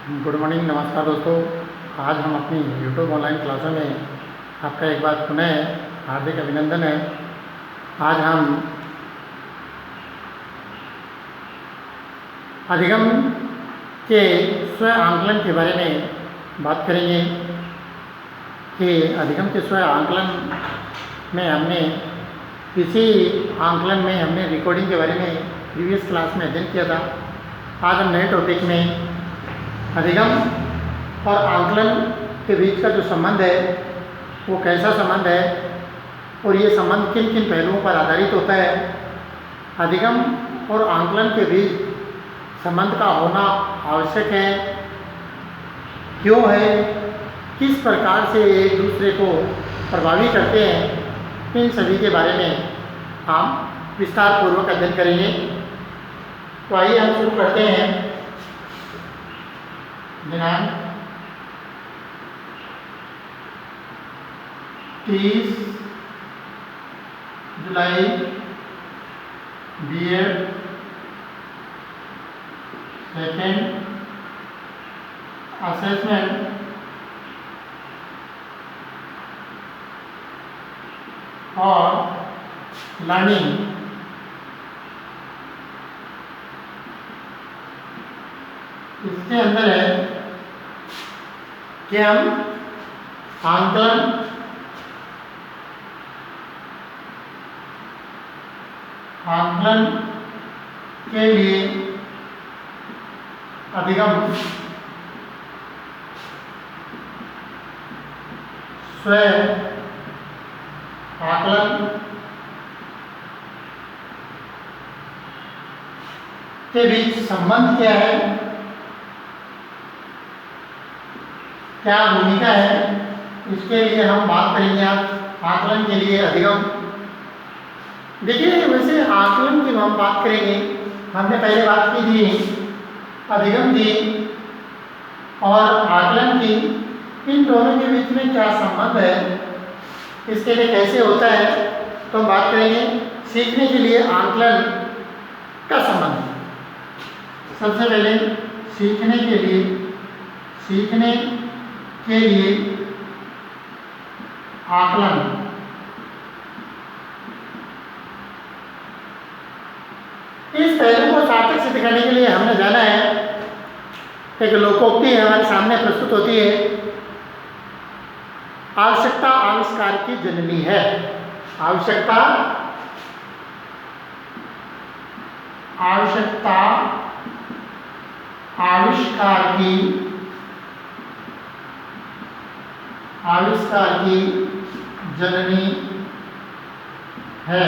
Good morning, नमस्कार दोस्तों। आज हम अपनी यूट्यूब ऑनलाइन क्लासों में आपका एक बार पुनः हार्दिक अभिनंदन है। आज हम अधिगम के स्व आंकलन के बारे में बात करेंगे कि अधिगम के स्व आंकलन में हमने इसी आंकलन में हमने रिकॉर्डिंग के बारे में प्रीवियस क्लास में अध्ययन किया था। आज हम नए टॉपिक में अधिगम और आंकलन के बीच का जो संबंध है वो कैसा संबंध है और ये संबंध किन किन पहलुओं पर आधारित होता है, अधिगम और आंकलन के बीच संबंध का होना आवश्यक है, क्यों है, किस प्रकार से एक दूसरे को प्रभावित करते हैं, इन सभी के बारे में हम विस्तार पूर्वक अध्ययन करेंगे। तो आइए हम शुरू करते हैं। दिनांक 30 जुलाई बीएड सेकेंड असेसमेंट और लर्निंग इसके अंदर है कि हम आंकलन के लिए अधिगम स्व आकलन के बीच संबंध क्या है, क्या भूमिका है, इसके लिए हम बात करेंगे। आकलन के लिए अधिगम। देखिए, वैसे आकलन की हम बात करेंगे, हमने पहले बात की थी अधिगम की और आकलन की, इन दोनों के बीच में क्या संबंध है, इसके लिए कैसे होता है, तो हम बात करेंगे। सीखने के लिए आकलन का संबंध। सबसे पहले सीखने के लिए आकलन। इस पहलू को सार्थक सिद्ध करने के लिए हमने जाना है, एक लोकोक्ति हमारे सामने प्रस्तुत होती है, आवश्यकता आविष्कार की जननी है। आवश्यकता आविष्कार की जननी है।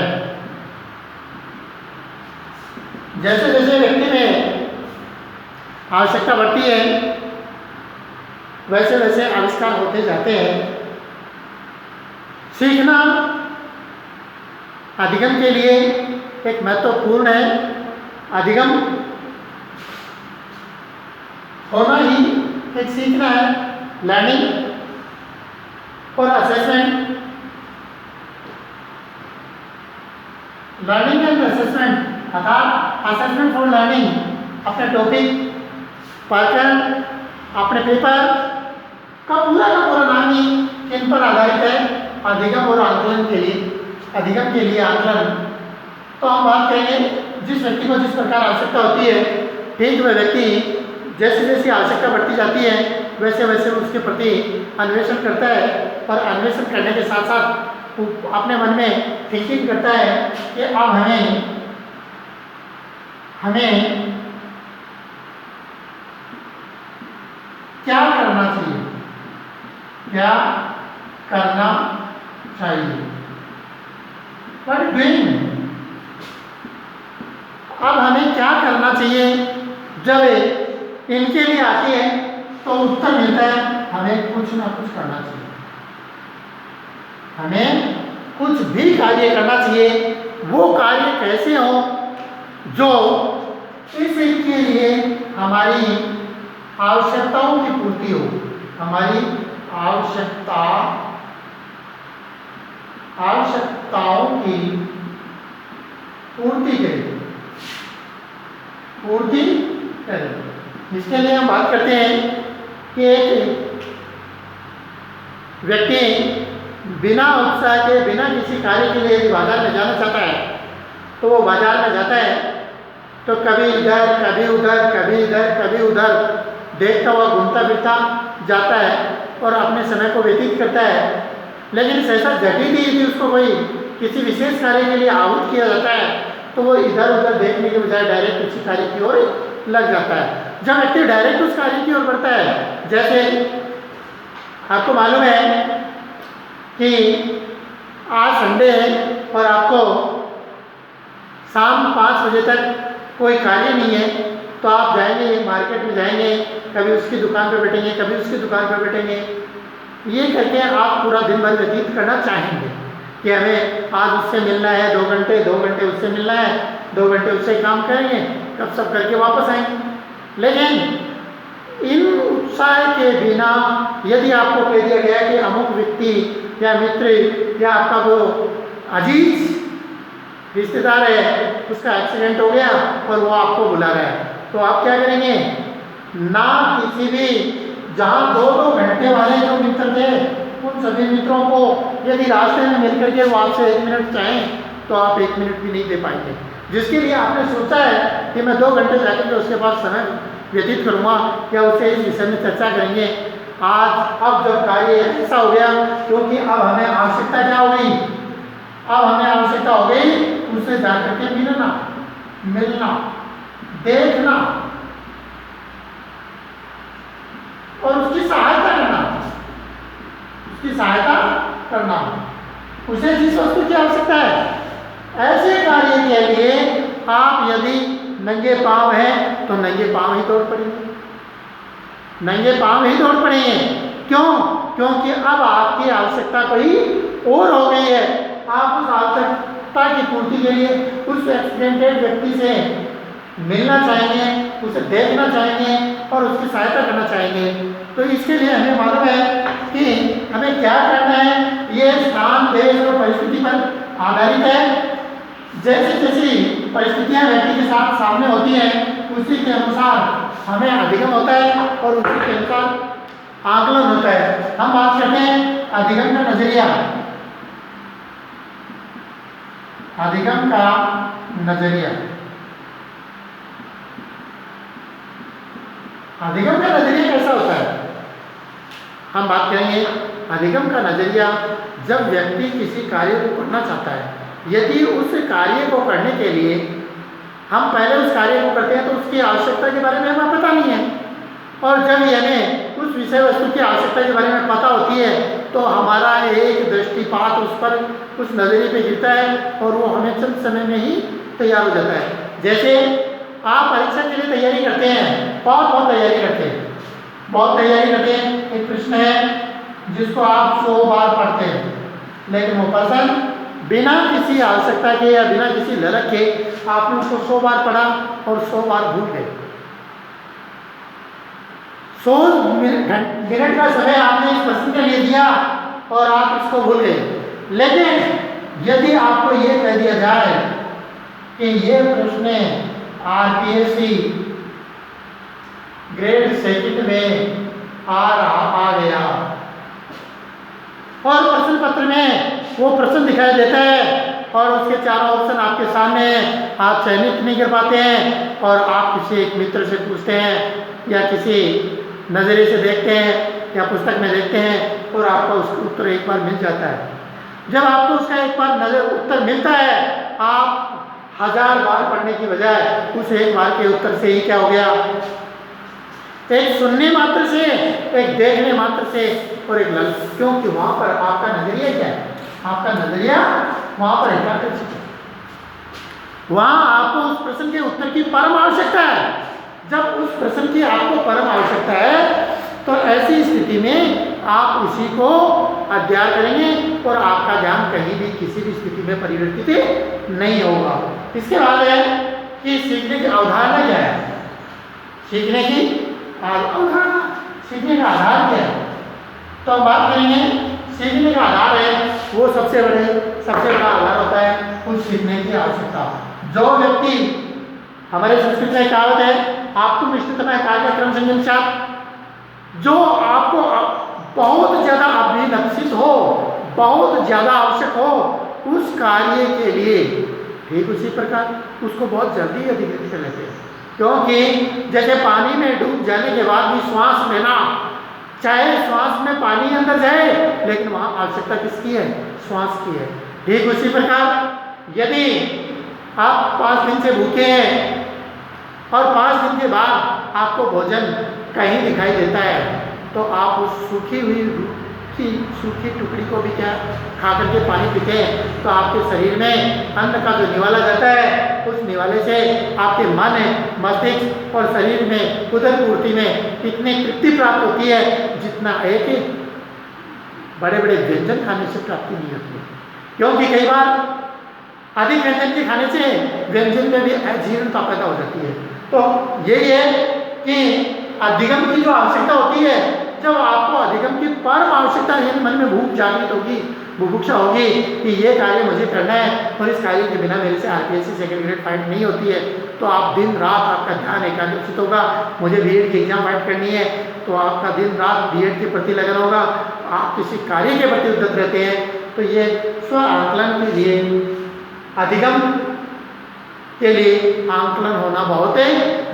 जैसे जैसे व्यक्ति में आवश्यकता बढ़ती है वैसे वैसे आविष्कार होते जाते हैं। सीखना अधिगम के लिए एक महत्वपूर्ण है। अधिगम होना ही एक सीखना है। लर्निंग और असेसमेंट, लर्निंग एंड असेसमेंट अर्थात असेसमेंट फॉर लर्निंग अपने टॉपिक पढ़कर अपने पेपर का पूरा नाम ही इन पर आधारित है। अधिगम और आकलन के लिए, अधिगम के लिए आकलन, तो हम बात करेंगे जिस व्यक्ति को जिस प्रकार आवश्यकता होती है, ठीक वह व्यक्ति जैसे जैसे आवश्यकता बढ़ती जाती है वैसे वैसे उसके प्रति अन्वेषण करता है और अन्वेषण करने के साथ साथ अपने मन में थिंकिंग करता है कि अब हमें क्या करना चाहिए, What doing? अब हमें क्या करना चाहिए। जब इनके लिए आती है तो उत्तर मिलता है हमें कुछ ना कुछ करना चाहिए, हमें कुछ भी कार्य करना चाहिए। वो कार्य कैसे हो जो इसके लिए हमारी आवश्यकताओं की पूर्ति हो, हमारी आवश्यकताओं की पूर्ति करें। इसके लिए हम बात करते हैं कि एक व्यक्ति बिना उत्साह के, बिना किसी कार्य के लिए यदि बाजार में जाना चाहता है तो वो बाजार में जाता है तो कभी इधर कभी उधर, कभी इधर कभी उधर देखता हुआ घूमता फिरता जाता है और अपने समय को व्यतीत करता है। लेकिन ऐसा जटिल ही यदि उसको कोई किसी विशेष कार्य के लिए आहूत किया जाता है तो वो इधर उधर देखने के बजाय डायरेक्ट उसी कार्य की ओर लग जाता है। जब व्यक्ति डायरेक्ट उस कार्य की ओर बढ़ता है, जैसे आपको मालूम है कि आज संडे है और आपको शाम 5 बजे तक कोई कार्य नहीं है तो आप जाएंगे मार्केट में, जाएंगे कभी उसकी दुकान पर बैठेंगे, कभी उसकी दुकान पर बैठेंगे। ये करके आप पूरा दिन भर व्यतीत करना चाहेंगे कि हमें आज उससे मिलना है 2 घंटे, 2 घंटे उससे मिलना है, 2 घंटे उससे काम करेंगे, कब सब करके वापस आएंगे। लेकिन इन उत्साह के बिना यदि आपको कह दिया गया कि अमुक व्यक्ति या मित्र या आपका वो अजीज रिश्तेदार है उसका एक्सीडेंट हो गया और वो आपको बुला रहा है, तो आप क्या करेंगे? ना किसी भी जहाँ 2-2 घंटे वाले जो मित्र थे उन सभी मित्रों को यदि रास्ते में मिल करके वो आपसे 1 मिनट चाहें तो आप 1 मिनट भी नहीं दे पाएंगे। जिसके लिए आपने सोचा है कि मैं 2 घंटे जाकर के उसके पास समय व्यतीत करूँगा या उससे इस विषय में चर्चा करेंगे, आज अब जब कार्य ऐसा हो गया क्योंकि अब हमें आवश्यकता क्या हो गई? अब हमें आवश्यकता हो गई उससे जाकर के मिलना, देखना और उसकी सहायता करना, उसे जिस वस्तु की आवश्यकता है। ऐसे कार्य के लिए आप यदि नंगे पांव हैं तो नंगे पांव ही दौड़ पड़ेंगे। क्यों? क्योंकि अब आपकी आवश्यकता कोई और हो गई है। आप उस आवश्यकता की पूर्ति के लिए उस एक्सीडेंटेड व्यक्ति से मिलना चाहेंगे, उसे देखना चाहेंगे और उसकी सहायता करना चाहेंगे। तो इसके लिए हमें मालूम है कि हमें क्या करना है। ये स्थान, देश और परिस्थिति पर आधारित है। जैसी जैसी परिस्थितियाँ व्यक्ति के साथ सामने होती हैं उसी के अनुसार हमें अधिगम होता है और उसी के अनुसार आकलन होता है। हम बात करते हैं अधिगम का नजरिया। अधिगम का नजरिया कैसा होता है? हम बात करेंगे अधिगम का नजरिया जब व्यक्ति किसी कार्य को करना चाहता है, यदि उस कार्य को करने के लिए हम पहले उस कार्य को करते हैं तो उसकी आवश्यकता के बारे में हमें पता नहीं है, और जब हमें उस विषय वस्तु की आवश्यकता के बारे में पता होती है तो हमारा एक दृष्टिपात उस पर, उस नजरिए पे गिरता है और वो हमें चंद समय में ही तैयार हो जाता है। जैसे आप परीक्षा के लिए तैयारी करते हैं, बहुत तैयारी करते हैं, एक प्रश्न है जिसको आप 100 बार पढ़ते हैं, लेकिन वो पर्सन बिना किसी आवश्यकता के या बिना किसी ललक के आपने उसको 100 बार पढ़ा और 100 बार भूल गए। 100 मिनट का समय आपने इस प्रश्न के लिए दिया और आप इसको भूल गए। लेकिन यदि आपको ये कह दिया जाए कि ये प्रश्न आरपीएससी ग्रेड 2 में आ गया और प्रश्न पत्र में वो प्रश्न दिखाई देता है और उसके चारों ऑप्शन आपके सामने हैं, आप चयनित नहीं कर पाते हैं और आप किसी एक मित्र से पूछते हैं या किसी नज़रिए से देखते हैं या पुस्तक में देखते हैं और आपको उसका उत्तर एक बार मिल जाता है। जब आपको उसका एक बार उत्तर मिलता है, आप 1000 बार पढ़ने की बजाय उस एक बार के उत्तर से ही क्या हो गया, एक सुनने मात्र से, एक देखने मात्र से और एक लफ्ज़, क्योंकि वहाँ पर आपका नजरिया क्या है? आपका नजरिया वहाँ पर एकाग्रचित है। वहाँ आपको उस प्रश्न के उत्तर की परम आवश्यकता है। जब उस प्रश्न की आपको परम आवश्यकता है तो ऐसी स्थिति में आप उसी को अध्ययन करेंगे और आपका ध्यान कहीं भी किसी भी स्थिति में परिवर्तित नहीं होगा। इसके बाद है कि सीखने की अवधारणा क्या है? सीखने की अवधारणा, सीखने का आधार क्या है? तो हम बात करेंगे सीखने का आधार है वो सबसे बड़ा आधार होता है कुछ सीखने की आवश्यकता। जो व्यक्ति, हमारे संस्कृत में कहावत है आपको इष्टतम कार्यक्रम संख्या जो आपको बहुत ज़्यादा अभिलक्षित हो, बहुत ज़्यादा आवश्यक हो उस कार्य के लिए, ठीक उसी प्रकार उसको बहुत जल्दी अधिकृत कर लेते हैं। क्योंकि जैसे पानी में डूब जाने के बाद भी श्वास लेना, चाहे श्वास में पानी अंदर जाए लेकिन वहाँ आवश्यकता किसकी है? श्वास की है। ठीक उसी प्रकार यदि आप 5 दिन से भूखे हैं और 5 दिन के बाद आपको भोजन कहीं दिखाई देता है तो आप उस सूखी हुई की सूखी टुकड़ी को भी क्या खा करके पानी पीते हैं तो आपके शरीर में अन्न का जो निवाला जाता है उस निवाले से आपके मन, मस्तिष्क और शरीर में उदर पूर्ति में इतनी तृप्ति प्राप्त होती है जितना एक बड़े बड़े व्यंजन खाने से प्राप्ति नहीं होती है। क्योंकि कई बार अधिक व्यंजन के खाने से व्यंजन में भी अजीर्णता पैदा हो जाती है। तो यही है कि अधिगम की जो आवश्यकता होती है, जब आपको अधिगम की परम आवश्यकता यानी मन में भूख जागृत होगी, बुभुक्षा होगी कि ये कार्य मुझे करना है और इस कार्य के बिना मेरे से आरपीएससी सेकंड ग्रेड फाइट नहीं होती है, तो आप दिन रात आपका ध्यान एकाग्रचित होगा। मुझे बीएड की एग्जाम फाइट करनी है तो आपका दिन रात बीएड के प्रति लगन होगा, आप किसी कार्य के प्रति उद्यत रहते हैं। तो ये स्व आंकलन के लिए, अधिगम के लिए आंकलन होना बहुत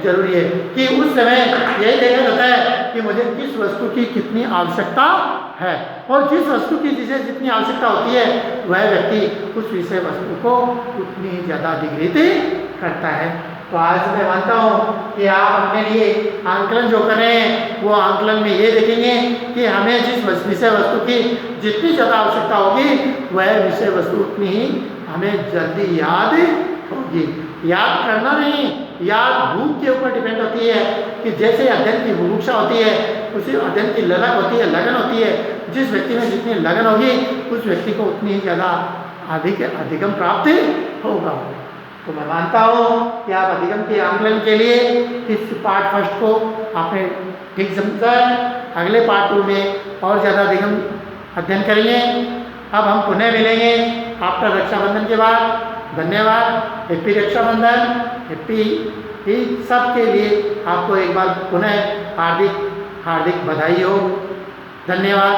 जरूरी है कि उस समय यही देखा जाता है कि मुझे किस वस्तु की कितनी आवश्यकता है और जिस वस्तु की जिसे जितनी आवश्यकता होती है वह व्यक्ति उस विषय वस्तु को उतनी ही ज़्यादा अधिग्रहित करता है। तो आज मैं मानता हूँ कि आप अपने लिए आंकलन जो कर रहे हैं वो आंकलन में ये देखेंगे कि हमें जिस विषय वस्तु की जितनी ज़्यादा आवश्यकता होगी वह विषय वस्तु उतनी ही हमें जल्दी याद होगी। याद करना नहीं, याद भूख के ऊपर डिपेंड होती है कि जैसे अध्ययन की बुभुक्षा होती है उसी अध्ययन की ललक होती है, लगन होती है। जिस व्यक्ति में जितनी लगन होगी उस व्यक्ति को उतनी ही ज़्यादा अधिगम प्राप्त होगा। तो मैं मानता हूँ कि आप अधिगम के आंकलन के लिए इस पार्ट फर्स्ट को आपने ठीक समझा। अगले पार्ट 2 में और ज़्यादा अधिगम अध्ययन करेंगे। अब हम पुनः मिलेंगे आफ्टर रक्षाबंधन के बाद। धन्यवाद। Happy Rakshabandhan, happy Eid. सब के लिए आपको एक बार पुनः हार्दिक बधाई हो। धन्यवाद।